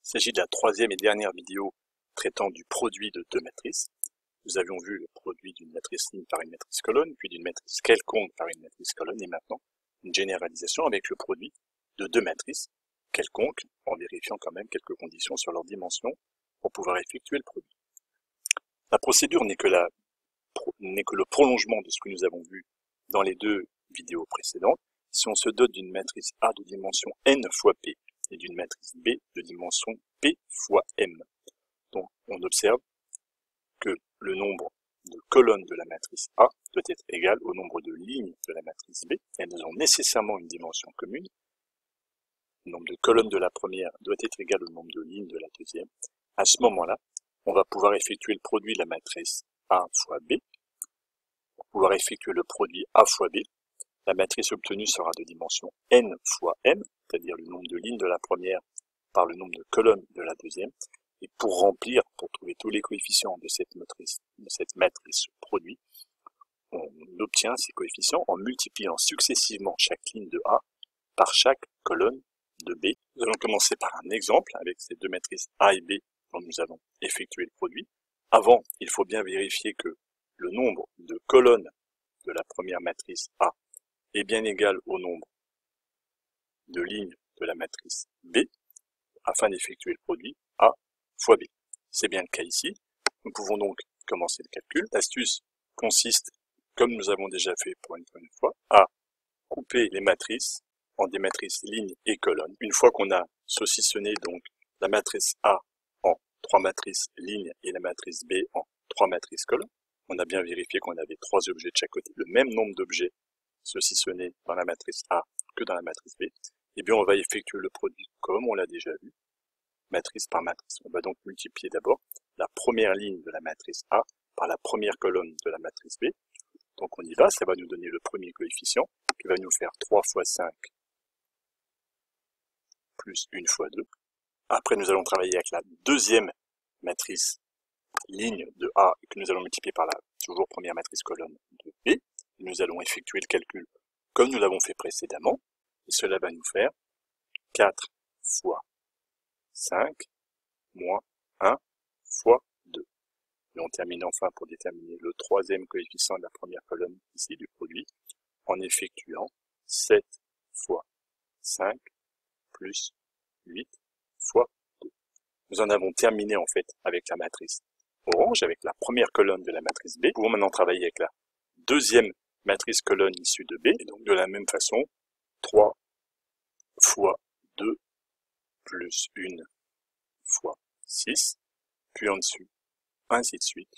Il s'agit de la troisième et dernière vidéo traitant du produit de deux matrices. Nous avions vu le produit d'une matrice ligne par une matrice colonne, puis d'une matrice quelconque par une matrice colonne, et maintenant une généralisation avec le produit de deux matrices quelconques, en vérifiant quand même quelques conditions sur leur dimension pour pouvoir effectuer le produit. La procédure n'est que le prolongement de ce que nous avons vu dans les deux vidéos précédentes. Si on se dote d'une matrice A de dimension n fois P et d'une matrice B de dimension P fois M, donc on observe que le nombre de colonnes de la matrice A doit être égal au nombre de lignes de la matrice B. Elles ont nécessairement une dimension commune. Le nombre de colonnes de la première doit être égal au nombre de lignes de la deuxième. À ce moment-là, on va pouvoir effectuer le produit de la matrice A fois B. Pour pouvoir effectuer le produit A fois B, la matrice obtenue sera de dimension n fois m, c'est-à-dire le nombre de lignes de la première par le nombre de colonnes de la deuxième. Et pour trouver tous les coefficients de cette matrice produit, on obtient ces coefficients en multipliant successivement chaque ligne de A par chaque colonne de B. Nous allons commencer par un exemple avec ces deux matrices A et B dont nous allons effectuer le produit. Avant, il faut bien vérifier que le nombre de colonnes de la première matrice A est bien égal au nombre de lignes de la matrice B afin d'effectuer le produit A fois B. C'est bien le cas ici. Nous pouvons donc commencer le calcul. L'astuce consiste, comme nous avons déjà fait pour une première fois, à couper les matrices en des matrices lignes et colonnes. Une fois qu'on a saucissonné donc la matrice A en 3 matrices lignes et la matrice B en 3 matrices colonnes, on a bien vérifié qu'on avait 3 objets de chaque côté, le même nombre d'objets saucissonnés dans la matrice A que dans la matrice B, et bien on va effectuer le produit comme on l'a déjà vu, matrice par matrice. On va donc multiplier d'abord la première ligne de la matrice A par la première colonne de la matrice B. Donc on y va, ça va nous donner le premier coefficient, qui va nous faire 3 fois 5 plus 1 fois 2. Après nous allons travailler avec la deuxième matrice ligne de A, que nous allons multiplier par la toujours première matrice colonne de B. Et nous allons effectuer le calcul comme nous l'avons fait précédemment. Et cela va nous faire 4 fois 5 moins 1 fois 2. Et on termine enfin pour déterminer le troisième coefficient de la première colonne ici du produit en effectuant 7 fois 5 plus 8 fois 2. Nous en avons terminé en fait avec la matrice orange, avec la première colonne de la matrice B. Nous pouvons maintenant travailler avec la deuxième matrice colonne issue de B. Et donc de la même façon, 3 fois 2 plus 1 fois 6, puis en dessus, ainsi de suite.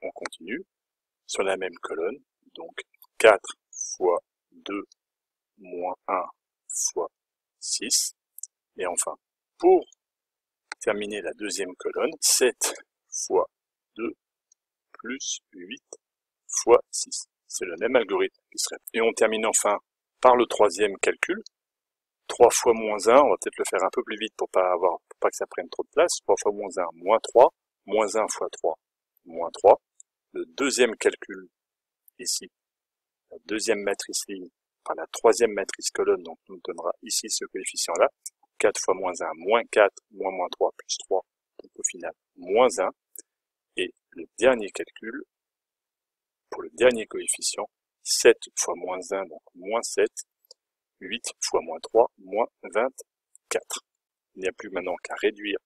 On continue sur la même colonne, donc 4 fois 2 moins 1 fois 6. Et enfin, pour terminer la deuxième colonne, 7 fois 2 plus 8 fois 6. C'est le même algorithme qui se répète. Et on termine enfin par le troisième calcul. 3 fois moins 1, on va peut-être le faire un peu plus vite pour pas que ça prenne trop de place. 3 fois moins 1, moins 3. Moins 1 fois 3, moins 3. Le deuxième calcul, ici, la deuxième matrice ligne par la troisième matrice colonne, donc nous donnera ici ce coefficient-là. 4 fois moins 1, moins 4, moins 3, plus 3. Donc au final, moins 1. Et le dernier calcul, pour le dernier coefficient, 7 fois moins 1, donc moins 7. 8 fois moins 3, moins 24. Il n'y a plus maintenant qu'à réduire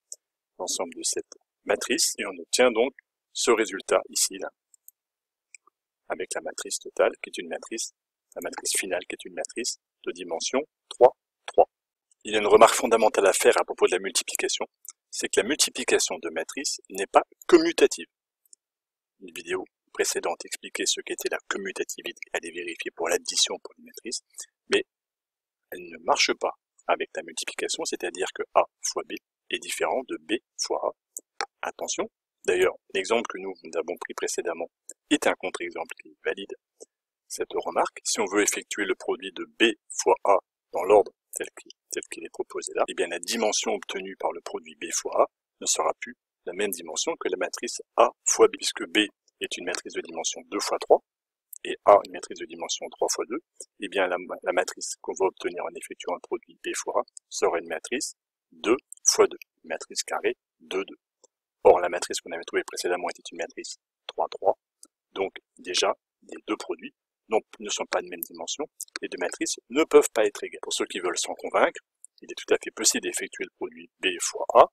l'ensemble de cette matrice et on obtient donc ce résultat ici, là, avec la matrice totale qui est une matrice, la matrice finale qui est une matrice de dimension 3, 3. Il y a une remarque fondamentale à faire à propos de la multiplication, c'est que la multiplication de matrices n'est pas commutative. Une vidéo précédente expliquait ce qu'était la commutativité, elle est vérifiée pour l'addition pour les matrices, mais elle ne marche pas avec la multiplication, c'est-à-dire que A fois B est différent de B fois A. Attention, d'ailleurs, l'exemple que nous avons pris précédemment est un contre-exemple qui valide cette remarque. Si on veut effectuer le produit de B fois A dans l'ordre tel qu'il est proposé là, eh bien la dimension obtenue par le produit B fois A ne sera plus la même dimension que la matrice A fois B, puisque B est une matrice de dimension 2 fois 3, et A une matrice de dimension 3 fois 2, eh bien la matrice qu'on va obtenir en effectuant un produit B fois A sera une matrice 2 fois 2. matrice carrée 2, 2. Or, la matrice qu'on avait trouvée précédemment était une matrice 3, 3. Donc, déjà, les deux produits ne sont pas de même dimension. Les deux matrices ne peuvent pas être égales. Pour ceux qui veulent s'en convaincre, il est tout à fait possible d'effectuer le produit B fois A.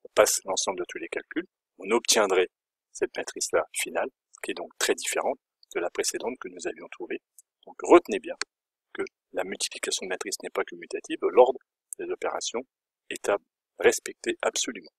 On passe l'ensemble de tous les calculs. On obtiendrait cette matrice-là finale, qui est donc très différente de la précédente que nous avions trouvée. Donc, retenez bien que la multiplication de matrices n'est pas commutative. L'ordre des opérations est à respecter absolument.